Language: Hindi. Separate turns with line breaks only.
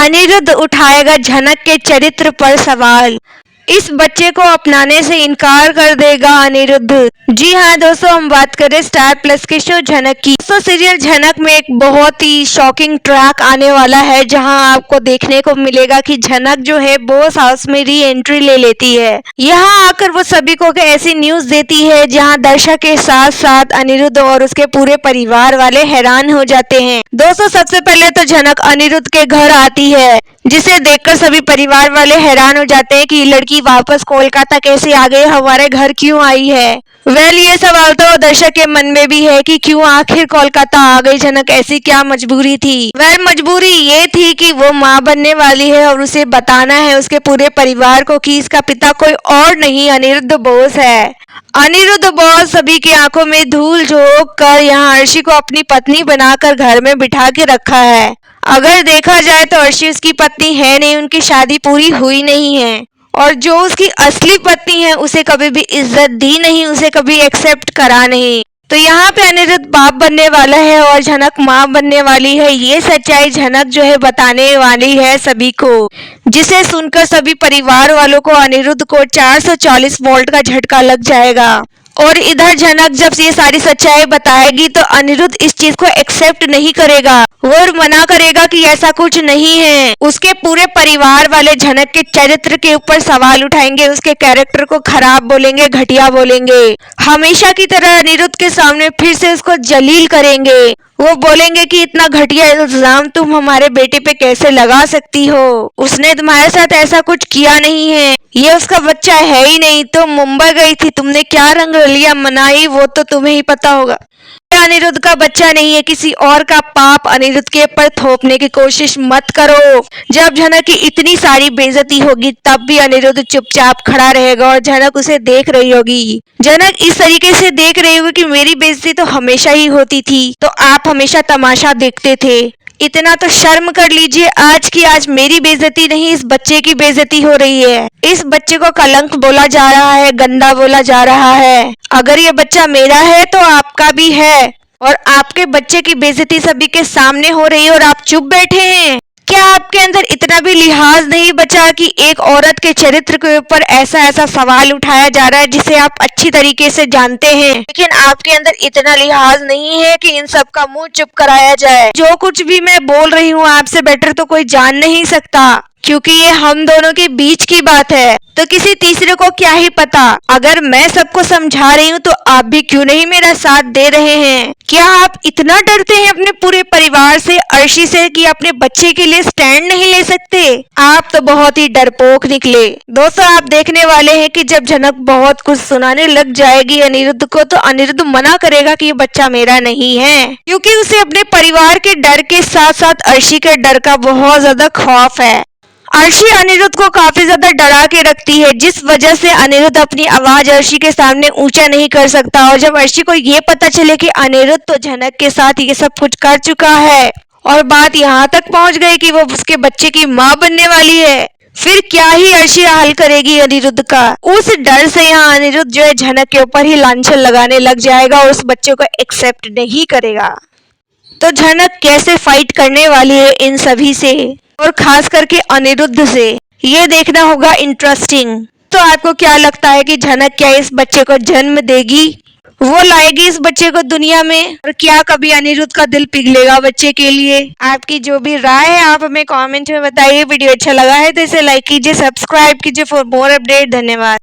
अनिरुद्ध उठाएगा झनक के चरित्र पर सवाल। इस बच्चे को अपनाने से इनकार कर देगा अनिरुद्ध। जी हाँ दोस्तों, हम बात करें स्टार प्लस के शो झनक की। दोस्तों सीरियल झनक में एक बहुत ही शॉकिंग ट्रैक आने वाला है, जहां आपको देखने को मिलेगा कि झनक जो है बॉस हाउस में री एंट्री ले लेती है। यहाँ आकर वो सभी को ऐसी न्यूज देती है जहां दर्शक के साथ साथ अनिरुद्ध और उसके पूरे परिवार वाले हैरान हो जाते हैं। दोस्तों सबसे पहले तो झनक अनिरुद्ध के घर आती है, जिसे देखकर सभी परिवार वाले हैरान हो जाते हैं कि ये लड़की वापस कोलकाता कैसे आ गई, हमारे घर क्यों आई है। ये सवाल तो दर्शक के मन में भी है कि क्यों आखिर कोलकाता आ गई झनक, ऐसी क्या मजबूरी थी। मजबूरी ये थी कि वो माँ बनने वाली है और उसे बताना है उसके पूरे परिवार को कि इसका पिता कोई और नहीं अनिरुद्ध बोस है। अनिरुद्ध बॉस सभी की आंखों में धूल झोंक कर यहाँ अर्शी को अपनी पत्नी बनाकर घर में बिठा के रखा है। अगर देखा जाए तो अर्शी उसकी पत्नी है नहीं, उनकी शादी पूरी हुई नहीं है, और जो उसकी असली पत्नी है उसे कभी भी इज्जत दी नहीं, उसे कभी एक्सेप्ट करा नहीं। तो यहाँ पे अनिरुद्ध बाप बनने वाला है और झनक माँ बनने वाली है। ये सच्चाई झनक जो है बताने वाली है सभी को, जिसे सुनकर सभी परिवार वालों को अनिरुद्ध को 440 वोल्ट का झटका लग जाएगा। और इधर झनक जब ये सारी सच्चाई बताएगी तो अनिरुद्ध इस चीज को एक्सेप्ट नहीं करेगा और मना करेगा कि ऐसा कुछ नहीं है। उसके पूरे परिवार वाले झनक के चरित्र के ऊपर सवाल उठाएंगे, उसके कैरेक्टर को खराब बोलेंगे, घटिया बोलेंगे। हमेशा की तरह अनिरुद्ध के सामने फिर से उसको जलील करेंगे। वो बोलेंगे कि इतना घटिया इल्जाम तुम हमारे बेटे पे कैसे लगा सकती हो, उसने तुम्हारे साथ ऐसा कुछ किया नहीं है, ये उसका बच्चा है ही नहीं। तो मुंबई गई थी, तुमने क्या रंगरलियां मनाई वो तो तुम्हें ही पता होगा। अनिरुद्ध का बच्चा नहीं है, किसी और का पाप अनिरुद्ध के ऊपर थोपने की कोशिश मत करो। जब झनक की इतनी सारी बेइज्जती होगी तब भी अनिरुद्ध चुपचाप खड़ा रहेगा और झनक उसे देख रही होगी। झनक इस तरीके से देख रही होगी कि मेरी बेइज्जती तो हमेशा ही होती थी, तो आप हमेशा तमाशा देखते थे। इतना तो शर्म कर लीजिए, आज की आज मेरी बेइज्जती नहीं, इस बच्चे की बेइज्जती हो रही है। इस बच्चे को कलंक बोला जा रहा है, गंदा बोला जा रहा है। अगर ये बच्चा मेरा है तो आपका भी है, और आपके बच्चे की बेइज्जती सभी के सामने हो रही है और आप चुप बैठे हैं। क्या आपके अंदर इतना भी लिहाज नहीं बचा कि एक औरत के चरित्र के ऊपर ऐसा ऐसा सवाल उठाया जा रहा है जिसे आप अच्छी तरीके से जानते हैं, लेकिन आपके अंदर इतना लिहाज नहीं है कि इन सब का मुंह चुप कराया जाए। जो कुछ भी मैं बोल रही हूँ आपसे बेटर तो कोई जान नहीं सकता, क्योंकि ये हम दोनों के बीच की बात है, तो किसी तीसरे को क्या ही पता। अगर मैं सबको समझा रही हूँ तो आप भी क्यों नहीं मेरा साथ दे रहे हैं। क्या आप इतना डरते हैं अपने पूरे परिवार से, अर्शी से, कि अपने बच्चे के लिए स्टैंड नहीं ले सकते? आप तो बहुत ही डरपोक निकले। दोस्तों आप देखने वाले हैं कि जब झनक बहुत कुछ सुनाने लग जाएगी अनिरुद्ध को, तो अनिरुद्ध मना करेगा कि ये बच्चा मेरा नहीं है, क्योंकि उसे अपने परिवार के डर के साथ साथ अर्शी के डर का बहुत ज्यादा खौफ है। अर्शी अनिरुद्ध को काफी ज्यादा डरा के रखती है, जिस वजह से अनिरुद्ध अपनी आवाज अर्शी के सामने ऊंचा नहीं कर सकता। और जब अर्शी को ये पता चले कि अनिरुद्ध तो झनक के साथ ये सब कुछ कर चुका है और बात यहाँ तक पहुंच गई कि वो उसके बच्चे की माँ बनने वाली है, फिर क्या ही अर्शी हल करेगी अनिरुद्ध का। उस डर से यहाँ अनिरुद्ध जो है झनक के ऊपर ही लांछन लगाने लग जाएगा और उस बच्चे को एक्सेप्ट नहीं करेगा। तो झनक कैसे फाइट करने वाली है इन सभी से, और खास करके अनिरुद्ध से, ये देखना होगा इंटरेस्टिंग। तो आपको क्या लगता है कि झनक क्या इस बच्चे को जन्म देगी, वो लाएगी इस बच्चे को दुनिया में, और क्या कभी अनिरुद्ध का दिल पिघलेगा बच्चे के लिए? आपकी जो भी राय है आप हमें कमेंट में बताइए। वीडियो अच्छा लगा है तो इसे लाइक कीजिए, सब्सक्राइब कीजिए फॉर मोर अपडेट। धन्यवाद।